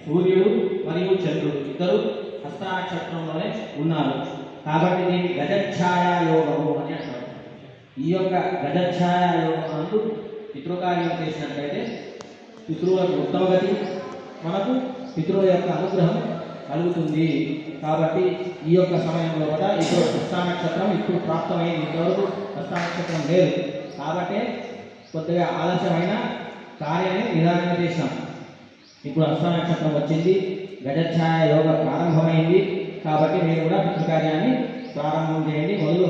సూర్యుడు మరియు చంద్రుడు ఇద్దరు హస్త నక్షత్రంలోనే ఉన్నారు కాబట్టి దీన్ని గజఛాయ యోగము అని అంటారు. ఈ యొక్క గజఛాయ యోగం అంటూ పితృకార్యం చేసినట్లయితే పితృవులకు ఉత్తమగతి, మనకు పితృల యొక్క అనుగ్రహం కలుగుతుంది. కాబట్టి ఈ యొక్క సమయంలో కూడా ఇప్పుడు హస్త నక్షత్రం ఇప్పుడు ప్రాప్తమైంది. ఇంతవరకు హస్త నక్షత్రం లేదు కాబట్టి కొద్దిగా ఆలస్యమైన కార్యాన్ని నిదానంగా చేసినాం. ఇప్పుడు హస్త నక్షత్రం వచ్చింది, గజఛాయ యోగ ప్రారంభమైంది. కాబట్టి మీరు కూడా పితృకార్యాన్ని ప్రారంభం చేయండి, మొదలు